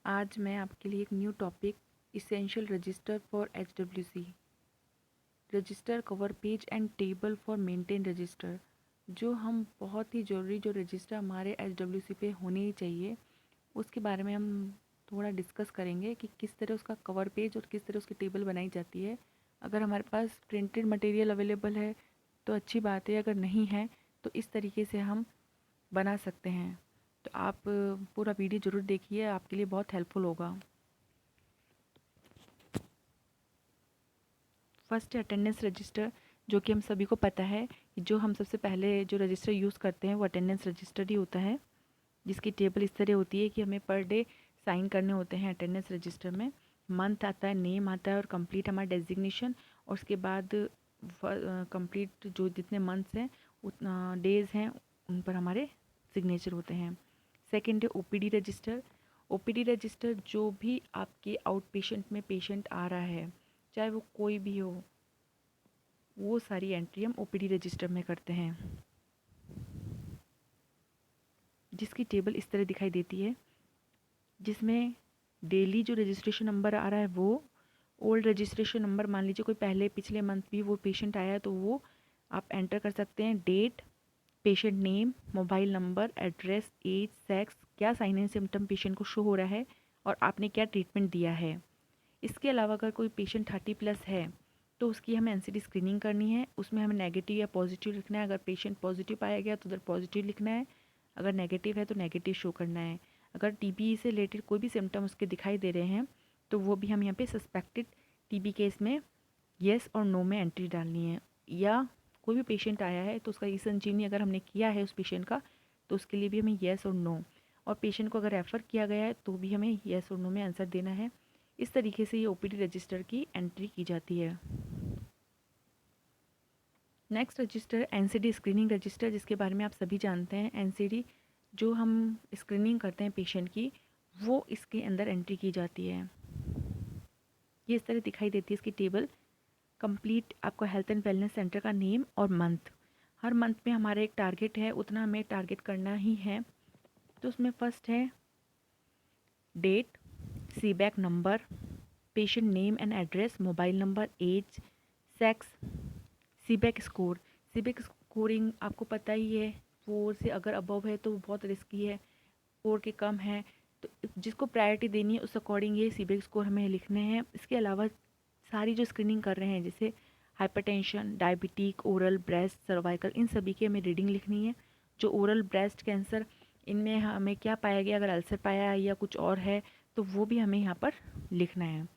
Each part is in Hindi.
आज मैं आपके लिए एक new topic essential register for HWC register cover page and table for maintain register. जो हम बहुत ही ज़रूरी जो रजिस्टर हमारे HWC पे होने ही चाहिए उसके बारे में हम थोड़ा डिस्कस करेंगे कि किस तरह उसका कवर पेज और किस तरह उसकी टेबल बनाई जाती है। अगर हमारे पास प्रिंटेड मटेरियल अवेलेबल है तो अच्छी बात है, अगर नहीं है तो इस तरीके से हम बना सकते हैं। तो आप पूरा वीडियो ज़रूर देखिए, आपके लिए बहुत हेल्पफुल होगा। फर्स्ट अटेंडेंस रजिस्टर, जो कि हम सभी को पता है कि जो हम सबसे पहले जो रजिस्टर यूज़ करते हैं वो अटेंडेंस रजिस्टर ही होता है, जिसकी टेबल इस तरह होती है कि हमें पर डे साइन करने होते हैं अटेंडेंस रजिस्टर में। मंथ आता है, नेम आता है और कंप्लीट हमारा डेजिग्नेशन, और उसके बाद कंप्लीट जो जितने मंथ्स हैं उतना डेज़ हैं उन पर हमारे सिग्नेचर होते हैं। सेकेंड है OPD रजिस्टर। OPD रजिस्टर जो भी आपके आउट पेशेंट में पेशेंट आ रहा है, चाहे वो कोई भी हो, वो सारी एंट्री हम OPD रजिस्टर में करते हैं, जिसकी टेबल इस तरह दिखाई देती है, जिसमें डेली जो रजिस्ट्रेशन नंबर आ रहा है वो ओल्ड रजिस्ट्रेशन नंबर, मान लीजिए कोई पहले पिछले मंथ भी वो पेशेंट आया है तो वो आप एंटर कर सकते हैं। Date, patient name, mobile number, address, age, sex, क्या साइन एंड सिम्टम पेशेंट को शो हो रहा है और आपने क्या ट्रीटमेंट दिया है। इसके अलावा अगर कोई पेशेंट 30+ है तो उसकी हमें NCD स्क्रीनिंग करनी है, उसमें हमें नेगेटिव या पॉजिटिव लिखना है। अगर पेशेंट पॉजिटिव पाया गया तो उधर पॉजिटिव लिखना है, अगर नेगेटिव है तो नेगेटिव शो करना है। अगर TB से रिलेटेड कोई भी सिम्टम उसके दिखाई दे रहे हैं तो वो भी हम यहाँ पे सस्पेक्टेड TB केस में येस और नो में एंट्री डालनी है। या कोई भी पेशेंट आया है तो उसका ई-संजीवनी अगर हमने किया है उस पेशेंट का तो उसके लिए भी हमें येस और नो, और पेशेंट को अगर रेफ़र किया गया है तो भी हमें येस और नो में आंसर देना है। इस तरीके से ये OPD रजिस्टर की एंट्री की जाती है। Next register NCD screening register, जिसके बारे में आप सभी जानते हैं। NCD जो हम स्क्रीनिंग करते हैं पेशेंट की, वो इसके अंदर एंट्री की जाती है। ये इस तरह दिखाई देती है इसकी टेबल। कंप्लीट आपको हेल्थ एंड वेलनेस सेंटर का नेम और मंथ। हर मंथ में हमारा एक टारगेट है, उतना हमें टारगेट करना ही है। तो उसमें फर्स्ट है date, CBAC number, patient name and address, mobile number, age, sex, CBAC score. CBAC scoring आपको पता ही है, 4 से अगर अबव है तो बहुत रिस्की है, 4 के कम है तो जिसको प्रायोरिटी देनी है उस अकॉर्डिंग ये सीबैक स्कोर हमें लिखने हैं। इसके अलावा सारी जो स्क्रीनिंग कर रहे हैं जैसे hypertension, diabetic, oral, breast, cervical, इन सभी की हमें रीडिंग लिखनी है। जो ओरल ब्रेस्ट कैंसर, इनमें हमें क्या पाया गया, अगर अल्सर पाया है या कुछ और है तो वो भी हमें यहाँ पर लिखना है।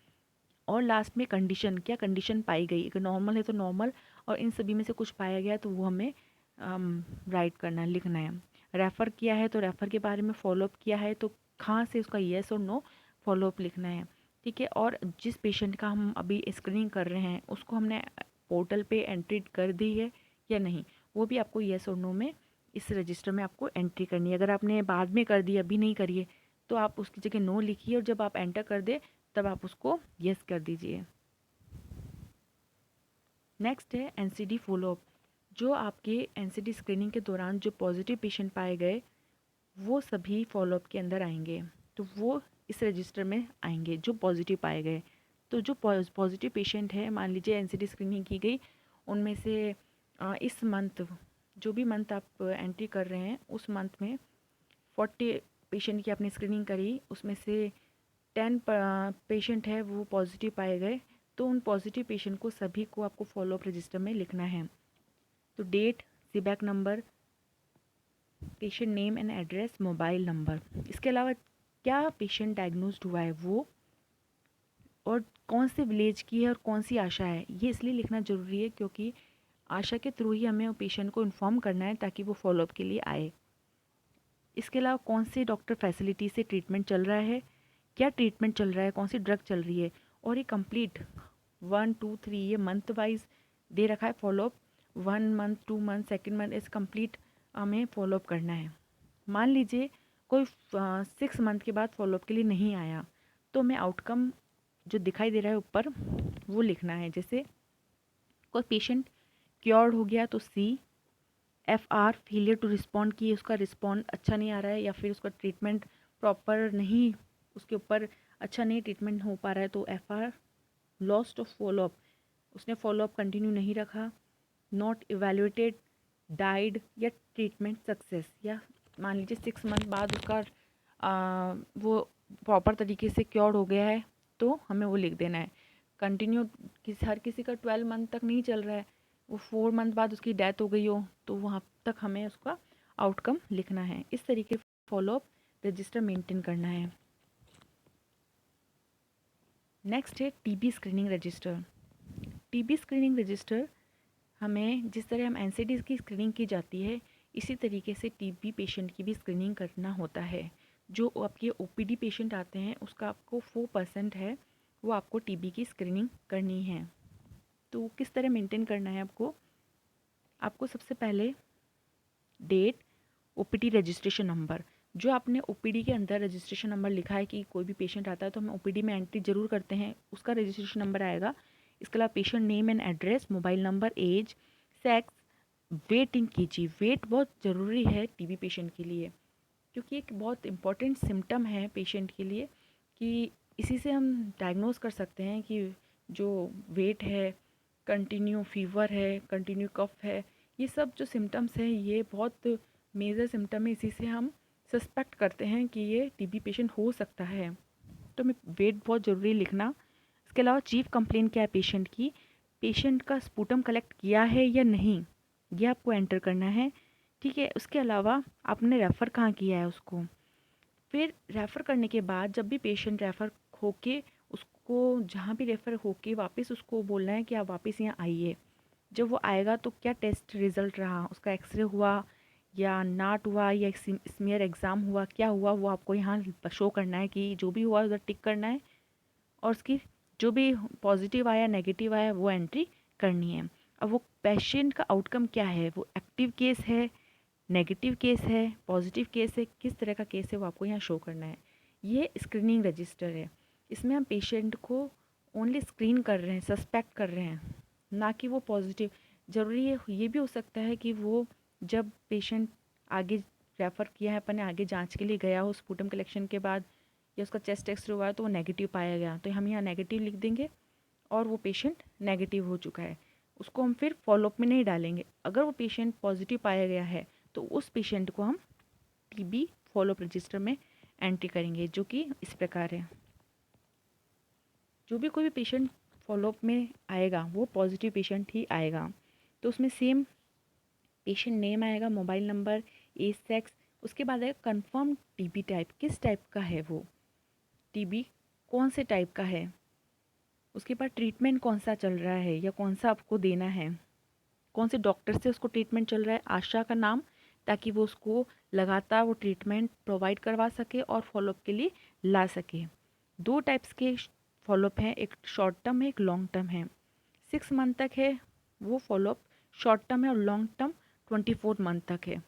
और लास्ट में कंडीशन, क्या कंडीशन पाई गई, अगर नॉर्मल है तो नॉर्मल, और इन सभी में से कुछ पाया गया तो वो हमें राइट करना है, लिखना है। रेफ़र किया है तो रेफ़र के बारे में, फॉलोअप किया है तो कहाँ से उसका येस और नो फॉलोअप लिखना है, ठीक है। और जिस पेशेंट का हम अभी स्क्रीनिंग कर रहे हैं उसको हमने पोर्टल पे एंट्री कर दी है या नहीं, वो भी आपको येस और नो में इस रजिस्टर में आपको एंट्री करनी है। अगर आपने बाद में कर दी, अभी नहीं करिए, तो आप उसकी जगह नो लिखिए और जब आप एंटर कर दे तब आप उसको यस कर दीजिए। नेक्स्ट है NCD फॉलोअप। जो आपके NCD स्क्रीनिंग के दौरान जो पॉजिटिव पेशेंट पाए गए वो सभी फॉलोअप के अंदर आएंगे, तो वो इस रजिस्टर में आएंगे जो पॉजिटिव पाए गए। तो जो पॉजिटिव पेशेंट है, मान लीजिए NCD स्क्रीनिंग की गई, उनमें से इस मंथ जो भी मंथ आप एंट्री कर रहे हैं उस मंथ में 40 पेशेंट की आपने स्क्रीनिंग करी, उसमें से 10 पेशेंट है वो पॉजिटिव पाए गए, तो उन पॉजिटिव पेशेंट को सभी को आपको फॉलोअप रजिस्टर में लिखना है। तो date, CBAC number, patient name and address, mobile number. इसके अलावा क्या पेशेंट डायग्नोस्ड हुआ है वो, और कौन से विलेज की है और कौन सी आशा है, ये इसलिए लिखना ज़रूरी है क्योंकि आशा के थ्रू ही हमें वो पेशेंट को इन्फॉर्म करना है ताकि वो फॉलोअप के लिए आए। इसके अलावा कौन सी डॉक्टर फैसिलिटी से ट्रीटमेंट चल रहा है, क्या ट्रीटमेंट चल रहा है, कौन सी ड्रग चल रही है, और ये कंप्लीट 1 2 3 ये मंथ वाइज दे रखा है follow up. 1 month, 2 month, second month, इस कंप्लीट हमें फॉलोअप करना है। मान लीजिए कोई 6 मंथ के बाद फॉलोअप के लिए नहीं आया तो हमें आउटकम जो दिखाई दे रहा है ऊपर वो लिखना है। जैसे कोई पेशेंट क्योर्ड हो गया तो C, FR failure to respond की, उसका रिस्पॉन्ड अच्छा नहीं आ रहा है या फिर उसका ट्रीटमेंट प्रॉपर नहीं उसके ऊपर अच्छा नहीं ट्रीटमेंट हो पा रहा है तो FR लॉस्ट ऑफ फॉलोअप, उसने फॉलोअप कंटिन्यू नहीं रखा, नॉट इवेल्युएटेड, डाइड या ट्रीटमेंट सक्सेस, या मान लीजिए 6 मंथ बाद उसका वो प्रॉपर तरीके से क्योर हो गया है तो हमें वो लिख देना है। कंटिन्यू हर किसी का 12 मंथ तक नहीं चल रहा है, वो 4 मंथ बाद उसकी डेथ हो गई हो तो वहाँ तक हमें उसका आउटकम लिखना है। इस तरीके फॉलोअप रजिस्टर मेंटेन करना है। नेक्स्ट है TB screening register. TB screening register हमें जिस तरह हम NCD की स्क्रीनिंग की जाती है इसी तरीके से TB पेशेंट की भी स्क्रीनिंग करना होता है। जो आपके OPD पेशेंट आते हैं उसका आपको 4% है वो आपको TB की स्क्रीनिंग करनी है। तो किस तरह मेंटेन करना है आपको सबसे पहले डेट, OPD रजिस्ट्रेशन नंबर, जो आपने OPD के अंदर रजिस्ट्रेशन नंबर लिखा है कि कोई भी पेशेंट आता है तो हम OPD में एंट्री जरूर करते हैं, उसका रजिस्ट्रेशन नंबर आएगा। इसके अलावा patient name and address, mobile number, age, sex, weight in KG. Weight बहुत ज़रूरी है TB पेशेंट के लिए क्योंकि एक बहुत इंपॉर्टेंट सिम्टम है पेशेंट के लिए कि इसी से हम डायग्नोज कर सकते हैं कि जो वेट है, कंटिन्यू फीवर है, कंटिन्यू कफ है, ये सब जो सिम्टम्स हैं ये बहुत मेजर सिम्टम है। इसी से हम सस्पेक्ट करते हैं कि ये TB पेशेंट हो सकता है। तो हमें वेट बहुत ज़रूरी लिखना। इसके अलावा चीफ कंप्लेन क्या है पेशेंट की, पेशेंट का स्पूटम कलेक्ट किया है या नहीं, ये आपको एंटर करना है। ठीक है, उसके अलावा आपने रेफ़र कहाँ किया है उसको। फिर रेफ़र करने के बाद जब भी पेशेंट रेफ़र होके उसको जहाँ भी रेफ़र होके वापस उसको बोलना है कि आप वापस यहाँ आइए। जब वो आएगा तो क्या टेस्ट रिज़ल्ट रहा, उसका एक्सरे हुआ या नाट हुआ या स्मीयर एग्ज़ाम हुआ, क्या हुआ वो आपको यहाँ शो करना है कि जो भी हुआ उधर टिक करना है और उसकी जो भी पॉजिटिव आया नेगेटिव आया वो एंट्री करनी है। अब वो पेशेंट का आउटकम क्या है, वो एक्टिव केस है, नेगेटिव केस है, पॉजिटिव केस है, किस तरह का केस है वो आपको यहाँ शो करना है। ये स्क्रीनिंग रजिस्टर है, इसमें हम पेशेंट को ओनली स्क्रीन कर रहे हैं, सस्पेक्ट कर रहे हैं, ना कि वो पॉजिटिव। ज़रूरी है ये भी हो सकता है कि वो जब पेशेंट आगे रेफ़र किया है अपने आगे जांच के लिए गया हो स्पूटम कलेक्शन के बाद या उसका चेस्ट एक्सरे हुआ है तो वो नेगेटिव पाया गया तो हम यहाँ नेगेटिव लिख देंगे और वो पेशेंट नेगेटिव हो चुका है, उसको हम फिर फॉलोअप में नहीं डालेंगे। अगर वो पेशेंट पॉजिटिव पाया गया है तो उस पेशेंट को हम TB फॉलोअप रजिस्टर में एंट्री करेंगे, जो कि इस प्रकार है। जो भी कोई भी पेशेंट फॉलोअप में आएगा वो पॉजिटिव पेशेंट ही आएगा, तो उसमें सेम पेशेंट नेम आएगा, मोबाइल नंबर, एज, सेक्स, उसके बाद आएगा कंफर्म TB टाइप, किस टाइप का है वो TB, कौन से टाइप का है, उसके बाद ट्रीटमेंट कौन सा चल रहा है या कौन सा आपको देना है, कौन से डॉक्टर से उसको ट्रीटमेंट चल रहा है, आशा का नाम, ताकि वो उसको लगातार वो ट्रीटमेंट प्रोवाइड करवा सके और फॉलोअप के लिए ला सके। 2 टाइप्स के फॉलोअप हैं, एक शॉर्ट टर्म है, एक लॉन्ग टर्म है। 6 मंथ तक है वो फॉलोअप शॉर्ट टर्म है और लॉन्ग टर्म 24 मंथ तक है।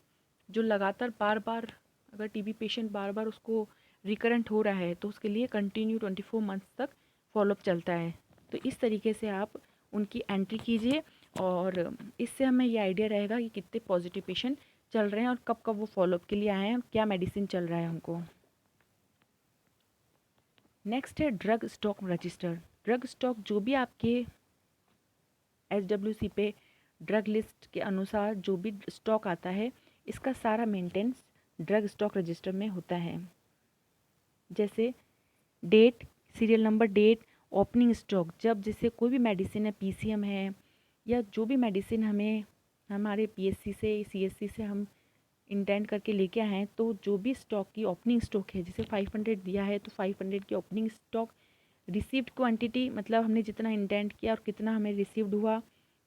जो लगातार बार बार अगर TB पेशेंट बार बार उसको रिकरेंट हो रहा है तो उसके लिए कंटिन्यू 24 मंथ्स तक फॉलोअप चलता है। तो इस तरीके से आप उनकी एंट्री कीजिए और इससे हमें ये आइडिया रहेगा कि कितने पॉजिटिव पेशेंट चल रहे हैं और कब कब वो फॉलोअप के लिए आए हैं, क्या मेडिसिन चल रहा है उनको। नेक्स्ट है drug stock register. Drug stock जो भी आपके SWC पे ड्रग लिस्ट के अनुसार जो भी स्टॉक आता है इसका सारा मेंटेनेंस ड्रग स्टॉक रजिस्टर में होता है। जैसे date, serial number, date, opening stock, जब जैसे कोई भी मेडिसिन है, PCM है या जो भी मेडिसिन हमें हमारे PSC से CSC से हम इंटेंड करके लेके आए हैं तो जो भी स्टॉक की ओपनिंग स्टॉक है, जैसे 500 दिया है तो 500 की ओपनिंग स्टॉक, रिसीव्ड क्वांटिटी मतलब हमने जितना इंटेंड किया और कितना हमें रिसीव्ड हुआ,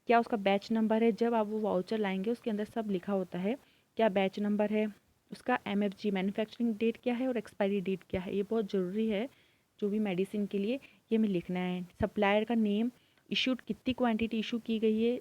क्या उसका बैच नंबर है, जब आप वो वाउचर लाएंगे उसके अंदर सब लिखा होता है, क्या बैच नंबर है, उसका MFG मैन्युफैक्चरिंग डेट क्या है और एक्सपायरी डेट क्या है। ये बहुत ज़रूरी है जो भी मेडिसिन के लिए ये हमें लिखना है। सप्लायर का नेम, इशूड कितनी क्वांटिटी इशू की गई है,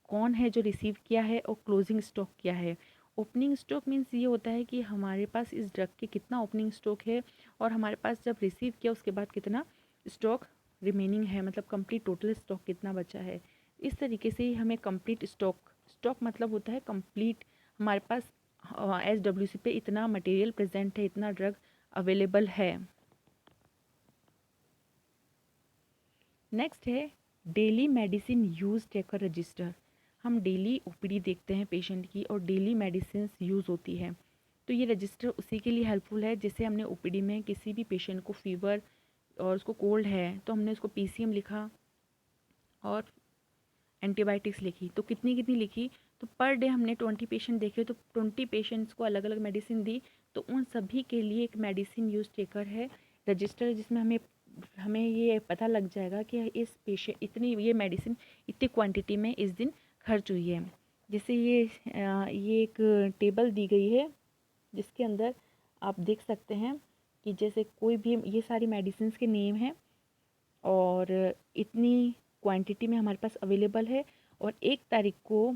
कौन है जो रिसीव किया है और क्लोजिंग स्टॉक क्या है। ओपनिंग स्टॉक मीन्स ये होता है कि हमारे पास इस ड्रग के कितना ओपनिंग स्टॉक है और हमारे पास जब रिसीव किया उसके बाद कितना स्टॉक रिमेनिंग है, मतलब कंप्लीट टोटल स्टॉक कितना बचा है। इस तरीके से ही हमें कंप्लीट स्टॉक मतलब होता है कंप्लीट हमारे पास SWC पे इतना मटेरियल प्रेजेंट है, इतना ड्रग अवेलेबल है। नेक्स्ट है daily medicine use tracker register. हम डेली ओपीडी देखते हैं पेशेंट की और डेली मेडिसिन यूज़ होती है, तो ये रजिस्टर उसी के लिए हेल्पफुल है। जैसे हमने ओपीडी में किसी भी पेशेंट को फीवर और उसको कोल्ड है तो हमने उसको पीसीएम लिखा और एंटीबायोटिक्स लिखी, तो कितनी कितनी लिखी, तो पर डे हमने 20 पेशेंट देखे तो 20 पेशेंट्स को अलग अलग मेडिसिन दी, तो उन सभी के लिए एक मेडिसिन यूज़ ट्रैकर है रजिस्टर, जिसमें हमें हमें ये पता लग जाएगा कि इस पेशेंट इतनी ये मेडिसिन इतनी क्वांटिटी में इस दिन खर्च हुई है। जैसे ये एक टेबल दी गई है जिसके अंदर आप देख सकते हैं कि जैसे कोई भी ये सारी मेडिसिन के नेम हैं और इतनी क्वांटिटी में हमारे पास अवेलेबल है। और 1 तारीख को,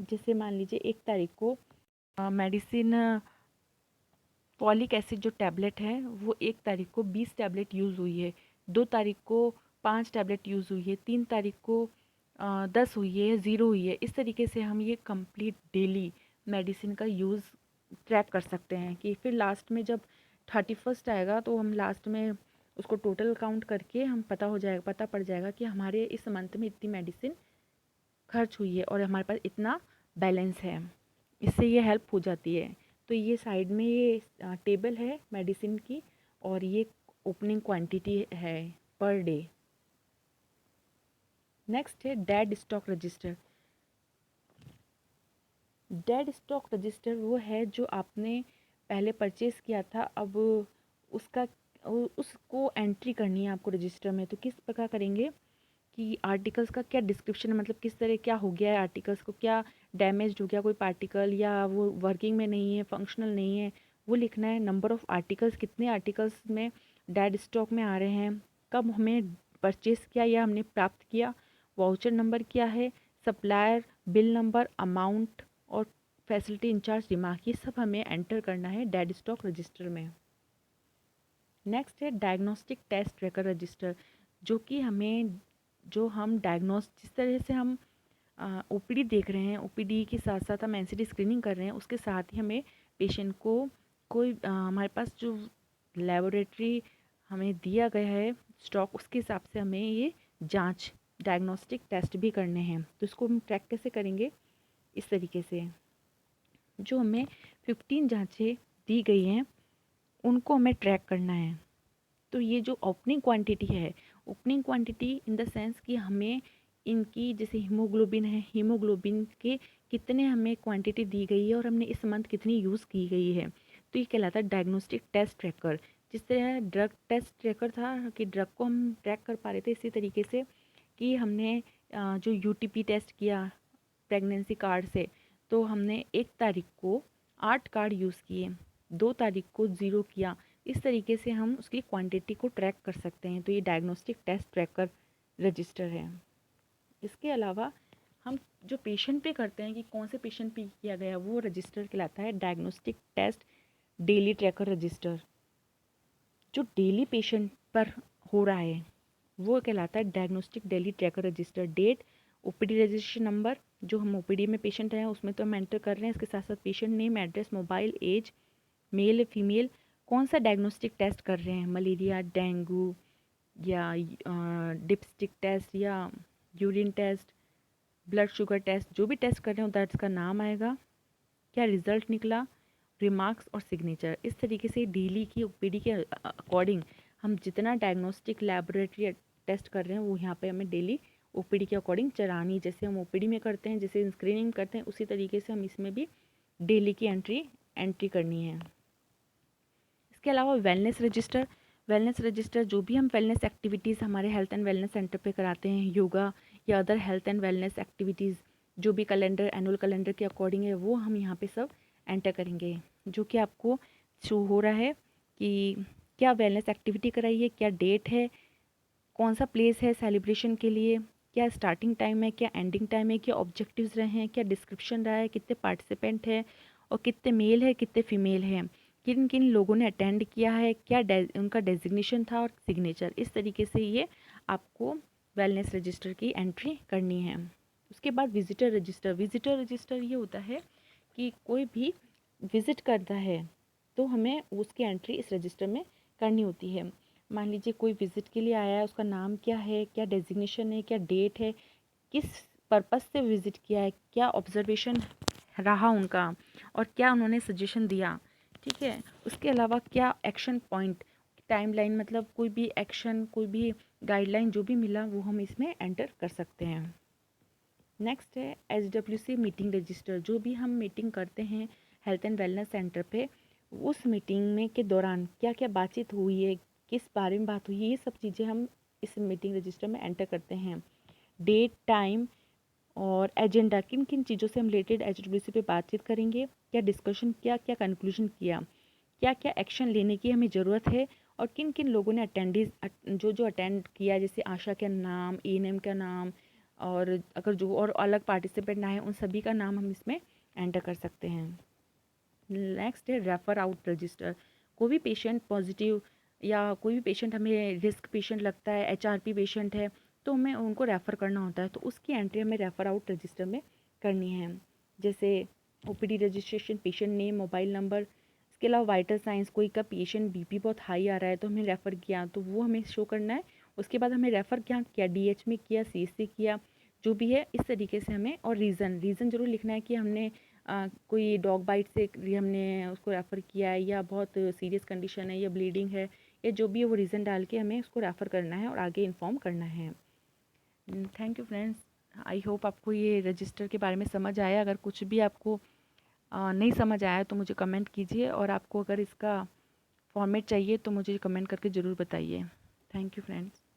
जैसे मान लीजिए 1 तारीख को मेडिसिन फॉलिक एसिड जो टैबलेट है वो 1 तारीख को 20 टैबलेट यूज़ हुई है, 2 तारीख को 5 टैबलेट यूज़ हुई है, 3 तारीख को 10 हुई है, 0 हुई है। इस तरीके से हम ये कंप्लीट डेली मेडिसिन का यूज़ ट्रैक कर सकते हैं कि फिर लास्ट में जब 31st आएगा तो हम लास्ट में उसको टोटल काउंट करके हम पता पड़ जाएगा कि हमारे इस मंथ में इतनी मेडिसिन खर्च हुई है और हमारे पास इतना बैलेंस है। इससे ये हेल्प हो जाती है। तो ये साइड में ये टेबल है मेडिसिन की और ये ओपनिंग क्वांटिटी है पर डे। नेक्स्ट है dead stock register. Dead stock register वो है जो आपने पहले परचेज़ किया था, अब उसका उसको एंट्री करनी है आपको रजिस्टर में। तो किस प्रकार करेंगे कि आर्टिकल्स का क्या डिस्क्रिप्शन है, मतलब किस तरह क्या हो गया है, आर्टिकल्स को क्या डैमेज हो गया कोई पार्टिकल या वो वर्किंग में नहीं है, फंक्शनल नहीं है, वो लिखना है। नंबर ऑफ़ आर्टिकल्स, कितने आर्टिकल्स में डेड स्टॉक में आ रहे हैं, कब हमें परचेस किया या हमने प्राप्त किया, वाउचर नंबर क्या है, सप्लायर बिल नंबर, अमाउंट और फैसिलिटी इंचार्ज रिमार्क, ये सब हमें एंटर करना है डेड स्टॉक रजिस्टर में। नेक्स्ट है डायग्नोस्टिक टेस्ट ट्रैकर रजिस्टर, जो कि हमें जो हम डायग्नोस जिस तरह से हम ओपीडी देख रहे हैं, ओपीडी के साथ साथ हम एनसीडी स्क्रीनिंग कर रहे हैं, उसके साथ ही हमें पेशेंट को कोई हमारे पास जो लेबोरेटरी हमें दिया गया है स्टॉक, उसके हिसाब से हमें ये जांच डायग्नोस्टिक टेस्ट भी करने हैं। तो इसको हम ट्रैक कैसे करेंगे, इस तरीके से जो हमें 15 जांचें दी गई हैं उनको हमें ट्रैक करना है। तो ये जो ओपनिंग क्वांटिटी है, opening quantity in the sense कि हमें इनकी जैसे हीमोग्लोबिन है, हीमोग्लोबिन के कितने हमें क्वांटिटी दी गई है और हमने इस मंथ कितनी यूज़ की गई है, तो ये कहलाता है डायग्नोस्टिक टेस्ट ट्रैकर। जिस तरह ड्रग टेस्ट ट्रैकर था कि ड्रग को हम ट्रैक कर पा रहे थे, इसी तरीके से कि हमने जो यूटीपी टेस्ट किया प्रेगनेंसी कार्ड से, तो हमने 1 तारीख को 8 कार्ड यूज़ किए, 2 तारीख को 0 किया। इस तरीके से हम उसकी क्वांटिटी को ट्रैक कर सकते हैं। तो ये डायग्नोस्टिक टेस्ट ट्रैकर रजिस्टर है। इसके अलावा हम जो पेशेंट पे करते हैं कि कौन से पेशेंट पे किया गया, वो रजिस्टर कहलाता है diagnostic test daily tracker register. जो डेली पेशेंट पर हो रहा है वो कहलाता है diagnostic daily tracker register. Date, OPD registration number, जो हम ओपीडी में पेशेंट हैं उसमें तो हम एंटर कर रहे हैं, इसके साथ साथ patient name, address, mobile, age, male female, कौन सा डायग्नोस्टिक टेस्ट कर रहे हैं, मलेरिया, डेंगू या डिप्स्टिक टेस्ट या urine test, blood sugar test, जो भी टेस्ट कर रहे हो दैट्स का नाम आएगा, क्या रिजल्ट निकला, रिमार्क्स और सिग्नेचर। इस तरीके से डेली की ओपीडी के अकॉर्डिंग हम जितना डायग्नोस्टिक लेबोरेटरी टेस्ट कर रहे हैं वो यहाँ पे हमें डेली ओपीडी के अकॉर्डिंग चलानी, जैसे हम ओपीडी में करते हैं, जैसे स्क्रीनिंग करते हैं, उसी तरीके से हम इसमें भी डेली की एंट्री करनी है। इसके अलावा वेलनेस रजिस्टर, वेलनेस रजिस्टर जो भी हम वेलनेस एक्टिविटीज़ हमारे हेल्थ एंड वेलनेस सेंटर पे कराते हैं, योगा या other health and wellness activities, जो भी कैलेंडर एनुअल कैलेंडर के अकॉर्डिंग है वो हम यहाँ पे सब एंटर करेंगे, जो कि आपको शो हो रहा है कि क्या वेलनेस एक्टिविटी कराई है, क्या डेट है, कौन सा प्लेस है सेलिब्रेशन के लिए, क्या स्टार्टिंग टाइम है, क्या एंडिंग टाइम है, क्या ऑब्जेक्टिव्स रहे हैं, क्या डिस्क्रिप्शन रहा है, कितने पार्टिसिपेंट है और कितने मेल है कितने फीमेल हैं, किन किन लोगों ने अटेंड किया है, क्या उनका डेजिग्नेशन था और सिग्नेचर। इस तरीके से ये आपको वेलनेस रजिस्टर की एंट्री करनी है। उसके बाद विजिटर रजिस्टर, विजिटर रजिस्टर ये होता है कि कोई भी विज़िट करता है तो हमें उसकी एंट्री इस रजिस्टर में करनी होती है। मान लीजिए कोई विज़िट के लिए आया है, उसका नाम क्या है, क्या डेजिग्नेशन है, क्या डेट है, किस पर्पस से विज़िट किया है, क्या ऑब्जर्वेशन रहा उनका और क्या उन्होंने सजेशन दिया, ठीक है। उसके अलावा क्या एक्शन पॉइंट, टाइमलाइन, मतलब कोई भी एक्शन, कोई भी गाइडलाइन जो भी मिला वो हम इसमें एंटर कर सकते हैं। नेक्स्ट है HWC मीटिंग रजिस्टर। जो भी हम मीटिंग करते हैं हेल्थ एंड वेलनेस सेंटर पे, उस मीटिंग में के दौरान क्या क्या बातचीत हुई है, किस बारे में बात हुई है, ये सब चीज़ें हम इस मीटिंग रजिस्टर में एंटर करते हैं। डेट, टाइम और एजेंडा, किन किन चीज़ों से हम रिलेटेड HWC पे बातचीत करेंगे, क्या डिस्कशन किया, क्या कंक्लूजन किया, क्या क्या एक्शन लेने की हमें ज़रूरत है और किन किन लोगों ने अटेंडीज जो जो अटेंड किया, जैसे आशा का नाम, एएनएम का नाम, और अगर जो और अलग पार्टिसिपेंट ना है उन सभी का नाम हम इसमें एंटर कर सकते हैं। नेक्स्ट है रेफ़र आउट रजिस्टर। कोई भी पेशेंट पॉजिटिव या कोई भी पेशेंट हमें रिस्क पेशेंट लगता है, HRP पेशेंट है, तो हमें उनको रेफ़र करना होता है, तो उसकी एंट्री हमें रेफ़र आउट रजिस्टर में करनी है। जैसे OPD registration, patient name, mobile number. इसके अलावा वाइटल साइंस, कोई का पेशेंट BP बहुत हाई आ रहा है तो हमें रेफ़र किया, तो वो हमें शो करना है। उसके बाद हमें रेफ़र क्या किया, DH में किया, CSC किया, जो भी है इस तरीके से हमें, और रीज़न ज़रूर लिखना है कि हमने कोई डॉग बाइट से हमने उसको रेफ़र किया है, या बहुत सीरियस कंडीशन है, या ब्लीडिंग है, या जो भी है वो रीज़न डाल के हमें उसको रेफ़र करना है और आगे इन्फॉर्म करना है। Thank you friends. I hope आपको ये रजिस्टर के बारे में समझ आया। अगर कुछ भी आपको नहीं समझ आया तो मुझे कमेंट कीजिए, और आपको अगर इसका फॉर्मेट चाहिए तो मुझे कमेंट करके ज़रूर बताइए। Thank you friends.